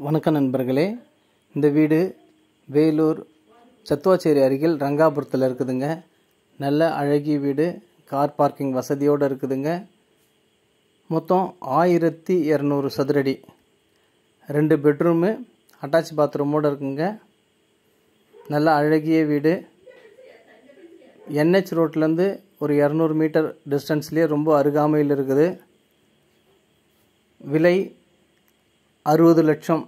வணக்கம் நண்பர்களே. இந்த வீடு வேலூர் சத்துவாச்சேரி அருகில் ரங்காபுரத்தில் இருக்குதுங்க. நல்ல அழகிய வீடு, கார் பார்க்கிங் வசதியோடு இருக்குதுங்க. மொத்தம் 1200 சதுரடி, 2 பெட்ரூமு, அட்டாச் பாத்ரூமோடு இருக்குங்க. நல்ல அழகிய வீடு. NH ரோட்லேருந்து ஒரு 200 மீட்டர் டிஸ்டன்ஸ்லேயே ரொம்ப அருகாமையில் இருக்குது. விலை 60 லட்சம்,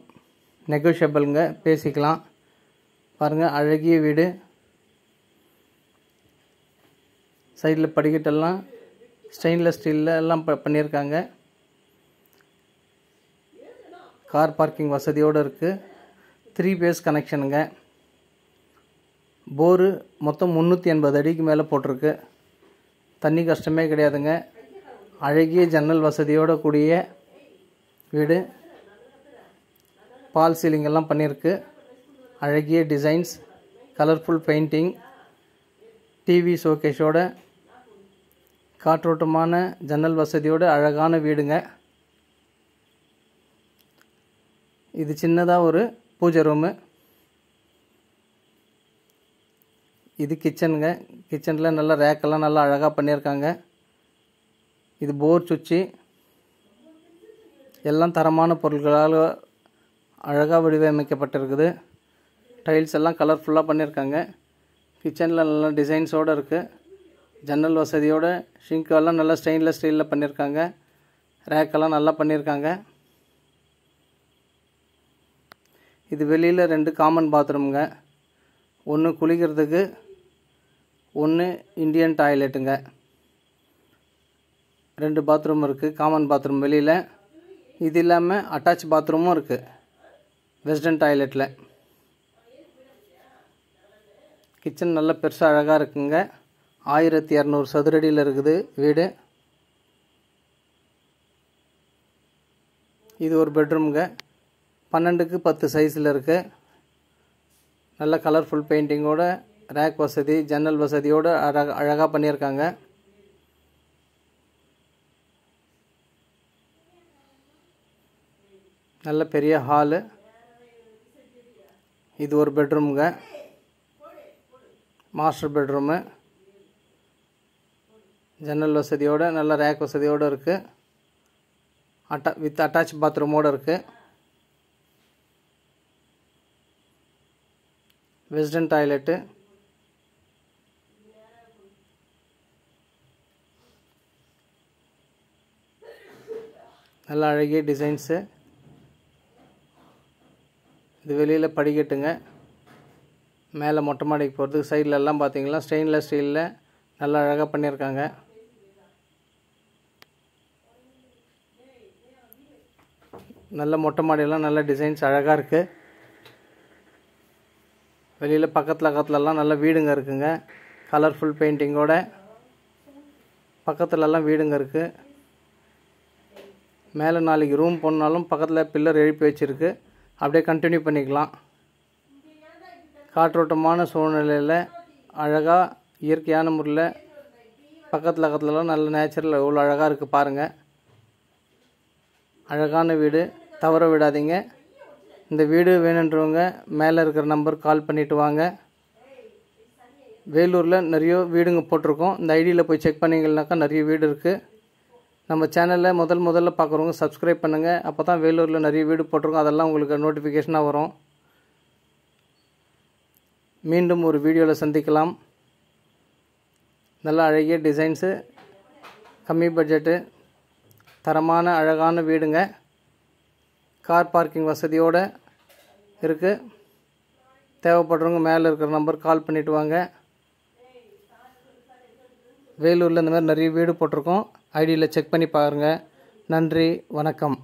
நெகோஷியபிளுங்க, பேசிக்கலாம். பாருங்கள், அழகிய வீடு. சைடில் படிக்கட்டெல்லாம் ஸ்டெயின்லெஸ் ஸ்டீலில் எல்லாம் பண்ணியிருக்காங்க. கார் பார்க்கிங் வசதியோடு இருக்குது. 3 பேஸ் கனெக்ஷனுங்க. போரு மொத்தம் 380 அடிக்கு மேலே போட்டிருக்கு. தண்ணி கஷ்டமே கிடையாதுங்க. அழகிய ஜன்னல் வசதியோடு கூடிய வீடு. பால் சீலிங் எல்லாம் பண்ணியிருக்கு. அழகிய டிசைன்ஸ், கலர்ஃபுல் பெயிண்டிங், டிவி ஷோகேஷோட, காற்றோட்டமான ஜன்னல் வசதியோடு அழகான வீடுங்க. இது சின்னதாக ஒரு பூஜை ரூமு. இது கிச்சனுங்க. கிச்சனில் நல்லா ரேக்கெல்லாம் நல்லா அழகாக பண்ணியிருக்காங்க. இது போர் சுவிட்சு. எல்லாம் தரமான பொருட்களால் அழகாக வடிவமைக்கப்பட்டிருக்குது. டைல்ஸ் எல்லாம் கலர்ஃபுல்லாக பண்ணியிருக்காங்க. கிச்சனில் நல்லா டிசைன்ஸோடு இருக்குது. ஜன்னல் வசதியோடு, ஷிங்க்கெல்லாம் நல்லா ஸ்டெயின்லெஸ் ஸ்டீலில் பண்ணியிருக்காங்க. ரேக்கெல்லாம் நல்லா பண்ணியிருக்காங்க. இது வெளியில் 2 காமன் பாத்ரூமுங்க. ஒன்று குளிக்கிறதுக்கு, ஒன்று இந்தியன் டாய்லெட்டுங்க. 2 பாத்ரூம் இருக்குது. காமன் பாத்ரூம் வெளியில். இது இல்லாமல் அட்டாச் பாத்ரூமும் இருக்குது வெஸ்டர்ன் டாய்லெட்டில். கிச்சன் நல்ல பெருசாக அழகாக இருக்குங்க. 1200 சதுரடியில் இருக்குது வீடு. இது ஒரு பெட்ரூமுங்க. 12க்கு 10 சைஸில் இருக்குது. நல்ல கலர்ஃபுல் பெயிண்டிங்கோட, ரேக் வசதி, ஜன்னல் வசதியோடு அழகாக பண்ணியிருக்காங்க. நல்ல பெரிய ஹாலு. இது ஒரு பெட்ரூமுங்க, மாஸ்டர் பெட்ரூமு. ஜன்னல் வசதியோடு, நல்ல ரேக் வசதியோடு இருக்குது. வித் அட்டாச் பாத்ரூமோடு இருக்குது. Western toilet. நல்ல அழகிய டிசைன்ஸு. இது வெளியில் படிக்கட்டுங்க. மேலே மொட்டை மாடிக்கு போகிறதுக்கு சைடில் எல்லாம் பார்த்தீங்கன்னா ஸ்டெயின்லெஸ் ஸ்டீலில் நல்லா அழகாக பண்ணியிருக்காங்க. நல்ல மொட்டை மாடியெல்லாம் நல்ல டிசைன்ஸ் அழகாக இருக்குது. வெளியில் பக்கத்துலலாம் நல்ல வீடுங்க இருக்குங்க. கலர்ஃபுல் பெயிண்டிங்கோட பக்கத்துலலாம் வீடுங்க இருக்குது. மேலே 4 ரூம் போனாலும் பக்கத்தில் பில்லர் எழுப்பி வச்சுருக்கு. அப்படியே கண்டினியூ பண்ணிக்கலாம். காற்றோட்டமான சூழ்நிலையில் அழகாக இயற்கையான முறையில் பக்கத்துலலாம் நல்ல நேச்சுரல் எவ்வளோ அழகாக இருக்குது பாருங்கள். அழகான வீடு, தவற விடாதீங்க. இந்த வீடு வேணுன்றவங்க மேலே இருக்கிற நம்பர் கால் பண்ணிவிட்டு வாங்க. வேலூரில் நிறைய வீடுங்க போட்டிருக்கோம். இந்த ஐடியில் போய் செக் பண்ணிங்கன்னாக்கா நிறைய வீடு இருக்குது. நம்ம சேனலில் முதல்ல பார்க்குறவங்க சப்ஸ்கிரைப் பண்ணுங்கள். அப்போ தான் வேலூரில் நிறைய வீடு போட்டிருக்கோம், அதெல்லாம் உங்களுக்கு நோட்டிஃபிகேஷனாக வரும். மீண்டும் ஒரு வீடியோவில் சந்திக்கலாம். நல்ல அழகிய டிசைன்ஸு, கம்மி பட்ஜெட்டு, தரமான அழகான வீடுங்க. கார் பார்க்கிங் வசதியோடு இருக்குது. தேவைப்படுறவங்க மேலே இருக்கிற நம்பர் கால் பண்ணிவிட்டு வாங்க. வேலூரில் இந்த மாதிரி நிறைய வீடு போட்டிருக்கோம். ஐடியில் செக் பண்ணி பாருங்கள். நன்றி, வணக்கம்.